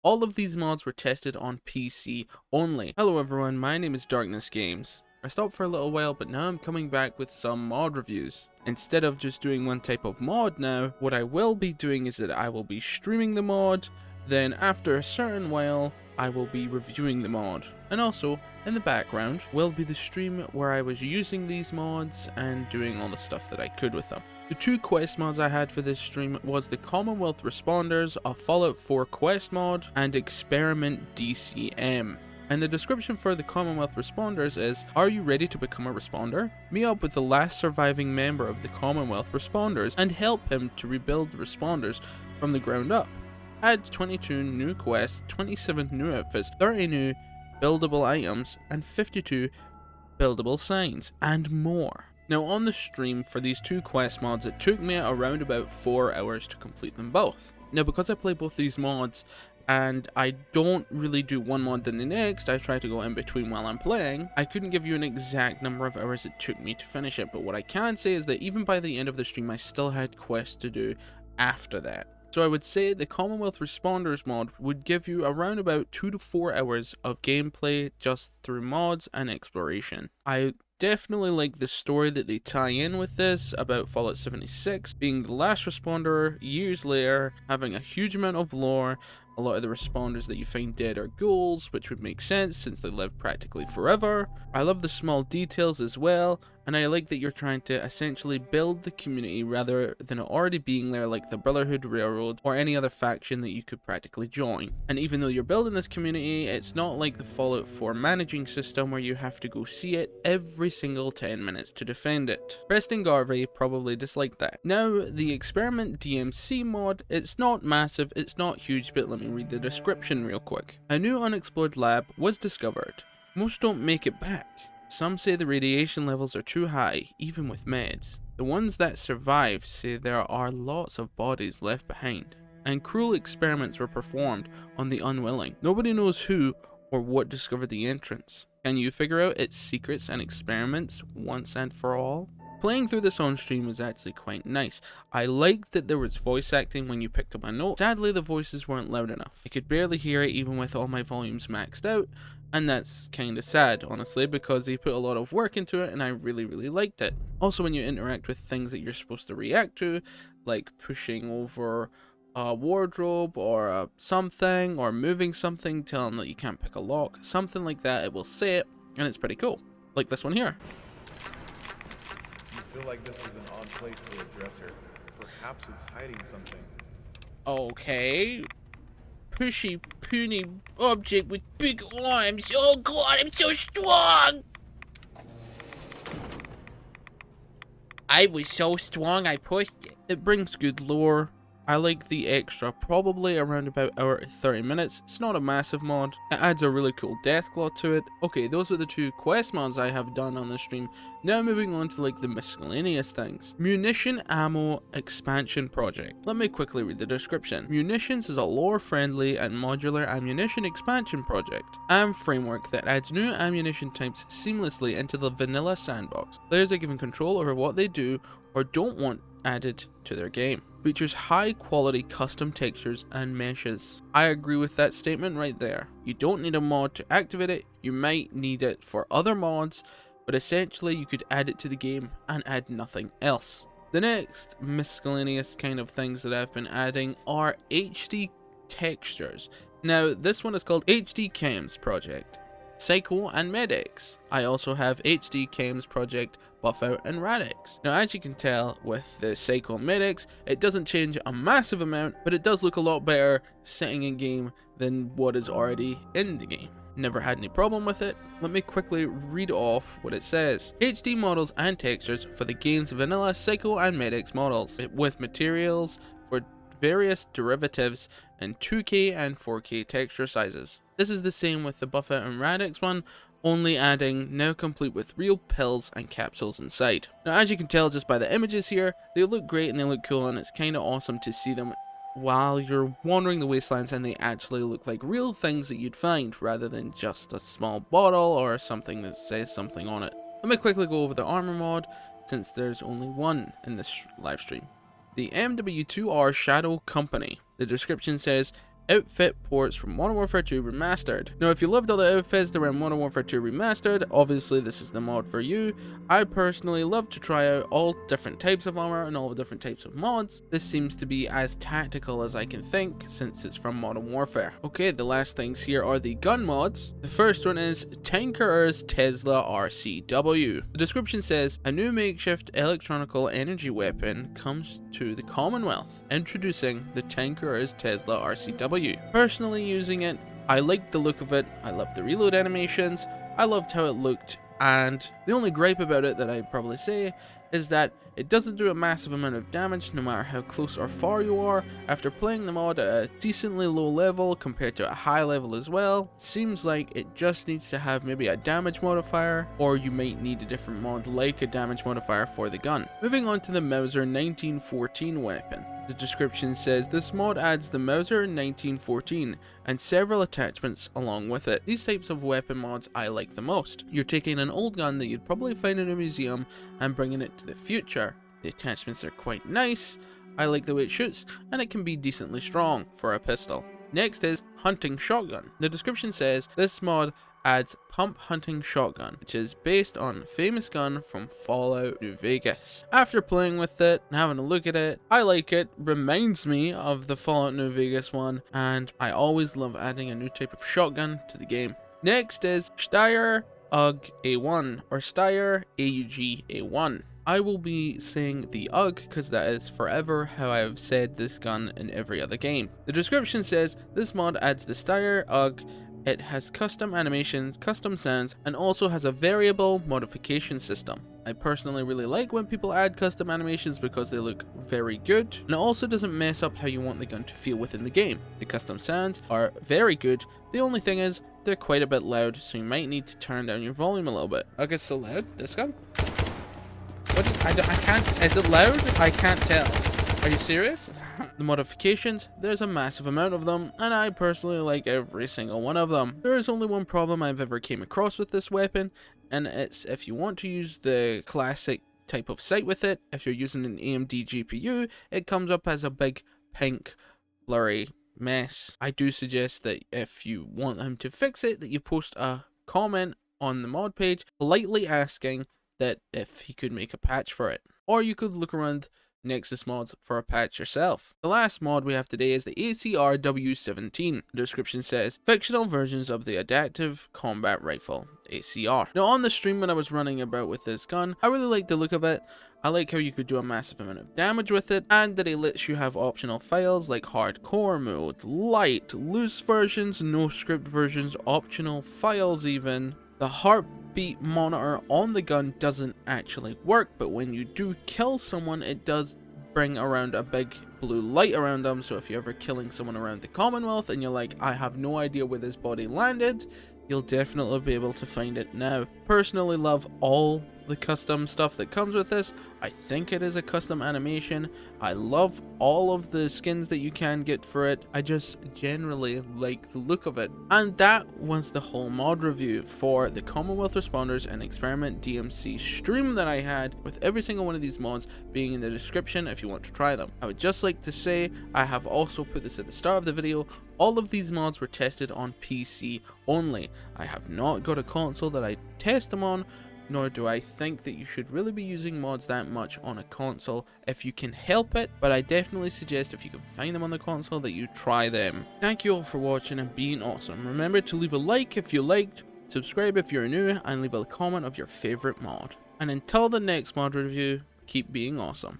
All of these mods were tested on PC only. Hello everyone, my name is Darkness Games. I stopped for a little while, but now I'm coming back with some mod reviews. Instead of just doing one type of mod now, what I will be doing is that I will be streaming the mod, then after a certain while, I will be reviewing the mod. And also, in the background, will be the stream where I was using these mods and doing all the stuff that I could with them. The two quest mods I had for this stream was the Commonwealth Responders, a Fallout 4 quest mod, and Experiment DCM. And the description for the Commonwealth Responders is, are you ready to become a responder? Meet up with the last surviving member of the Commonwealth Responders and help him to rebuild the responders from the ground up. Add 22 new quests, 27 new outfits, 30 new buildable items, and 52 buildable signs, and more. Now on the stream for these two quest mods, it took me around about 4 hours to complete them both. Now because I play both these mods and I don't really do one mod then the next, I try to go in between while I'm playing, I couldn't give you an exact number of hours it took me to finish it, but what I can say is that even by the end of the stream I still had quests to do after that. So I would say the Commonwealth Responders mod would give you around about 2 to 4 hours of gameplay just through mods and exploration. I definitely like the story that they tie in with this about Fallout 76 being the last responder years later, having a huge amount of lore. A lot of the responders that you find dead are ghouls, which would make sense since they live practically forever. I love the small details as well, and I like that you're trying to essentially build the community rather than it already being there like the Brotherhood Railroad or any other faction that you could practically join. And even though you're building this community, it's not like the Fallout 4 managing system where you have to go see it every single 10 minutes to defend it. Preston Garvey probably disliked that. Now, the Experiment DMC mod, it's not massive, it's not huge, but let me read the description real quick. A new unexplored lab was discovered. Most don't make it back. Some say the radiation levels are too high, even with meds. The ones that survived say there are lots of bodies left behind, and cruel experiments were performed on the unwilling. Nobody knows who or what discovered the entrance. Can you figure out its secrets and experiments once and for all? Playing through this on stream was actually quite nice. I liked that there was voice acting when you picked up a note. Sadly, the voices weren't loud enough. I could barely hear it even with all my volumes maxed out, and that's kinda sad, honestly, because they put a lot of work into it and I really liked it. Also, when you interact with things that you're supposed to react to, like pushing over a wardrobe or something, or moving something, telling them that you can't pick a lock, something like that, it will say it, and it's pretty cool. Like this one here. You feel like this is an odd place for a dresser. Perhaps it's hiding something. Okay. Pushy, puny object with big arms. Oh god, I'm so strong! I was so strong I pushed it. It brings good lore. I like the extra, probably around about hour 30 minutes. It's not a massive mod. It adds a really cool Deathclaw to it. Okay, those are the two quest mods I have done on the stream. Now moving on to like the miscellaneous things. Munition Ammo Expansion Project. Let me quickly read the description. Munitions is a lore-friendly and modular ammunition expansion project and framework that adds new ammunition types seamlessly into the vanilla sandbox. Players are given control over what they do or don't want added to their game. Features high quality custom textures and meshes. I agree with that statement right there. You don't need a mod to activate it, you might need it for other mods, but essentially you could add it to the game and add nothing else. The next miscellaneous kind of things that I've been adding are HD textures. Now this one is called HD Chems Project, Psycho and Medics. I also have HD Chems Project, Buffout and Radix. Now as you can tell with the Psycho Medics, it doesn't change a massive amount, but it does look a lot better sitting in game than what is already in the game. Never had any problem with it. Let me quickly read off what it says. HD models and textures for the game's vanilla Psycho and Medics models, with materials for various derivatives in 2K and 4K texture sizes. This is the same with the Buffout and Radix one, only adding now complete with real pills and capsules inside. Now as you can tell just by the images here, they look great and they look cool, and it's kinda awesome to see them while you're wandering the wastelands and they actually look like real things that you'd find rather than just a small bottle or something that says something on it. Let me quickly go over the armor mod since there's only one in this live stream. The MW2R Shadow Company. The description says, outfit ports from Modern Warfare 2 Remastered. Now, if you loved all the outfits that were in Modern Warfare 2 Remastered, obviously this is the mod for you. I personally love to try out all different types of armor and all the different types of mods. This seems to be as tactical as I can think since it's from Modern Warfare. Okay, the last things here are the gun mods. The first one is Tanker's Tesla RCW. The description says, a new makeshift electronical energy weapon comes to the Commonwealth, introducing the Tanker's Tesla RCW. Personally using it, I liked the look of it, I loved the reload animations, I loved how it looked, and the only gripe about it that I'd probably say is that it doesn't do a massive amount of damage no matter how close or far you are. After playing the mod at a decently low level compared to a high level as well, it seems like it just needs to have maybe a damage modifier, or you might need a different mod like a damage modifier for the gun. Moving on to the Mauser 1914 weapon. The description says this mod adds the Mauser 1914 and several attachments along with it. These types of weapon mods I like the most. You're taking an old gun that you'd probably find in a museum and bringing it to the future. The attachments are quite nice, I like the way it shoots, and it can be decently strong for a pistol. Next is Hunting Shotgun. The description says this mod adds Pump Hunting Shotgun, which is based on a famous gun from Fallout New Vegas. After playing with it and having a look at it, I like it. Reminds me of the Fallout New Vegas one, and I always love adding a new type of shotgun to the game. Next is Steyr AUG A1 or Steyr AUG A1. I will be saying the AUG because that is forever how I have said this gun in every other game. The description says this mod adds the Steyr AUG. It has custom animations, custom sounds, and also has a variable modification system. I personally really like when people add custom animations because they look very good, and it also doesn't mess up how you want the gun to feel within the game. The custom sounds are very good. The only thing is, they're quite a bit loud, so you might need to turn down your volume a little bit. Okay, so loud, this gun? I can't, is it loud? I can't tell. Are you serious? The modifications, there's a massive amount of them, and I personally like every single one of them. There is only one problem I've ever came across with this weapon, and it's if you want to use the classic type of sight with it, if you're using an AMD GPU, it comes up as a big pink blurry mess. I do suggest that if you want him to fix it, that you post a comment on the mod page politely asking that if he could make a patch for it, or you could look around Nexus mods for a patch yourself. The last mod we have today is the ACR-W17. The description says, fictional versions of the Adaptive Combat Rifle, ACR. Now on the stream when I was running about with this gun, I really like the look of it. I like how you could do a massive amount of damage with it, and that it lets you have optional files like hardcore mode, light, loose versions, no script versions, optional files even. The heartbeat monitor on the gun doesn't actually work, but when you do kill someone, it does bring around a big blue light around them, so if you're ever killing someone around the Commonwealth and you're like, I have no idea where this body landed, you'll definitely be able to find it now. Personally love all the custom stuff that comes with this. I think it is a custom animation. I love all of the skins that you can get for it. I just generally like the look of it. And that was the whole mod review for the Commonwealth Responders and Experiment DMC stream that I had, with every single one of these mods being in the description if you want to try them. I would just like to say, I have also put this at the start of the video, all of these mods were tested on PC only. I have not got a console that I test them on, nor do I think that you should really be using mods that much on a console if you can help it, but I definitely suggest if you can find them on the console that you try them. Thank you all for watching and being awesome. Remember to leave a like if you liked, subscribe if you're new, and leave a comment of your favorite mod. And until the next mod review, keep being awesome.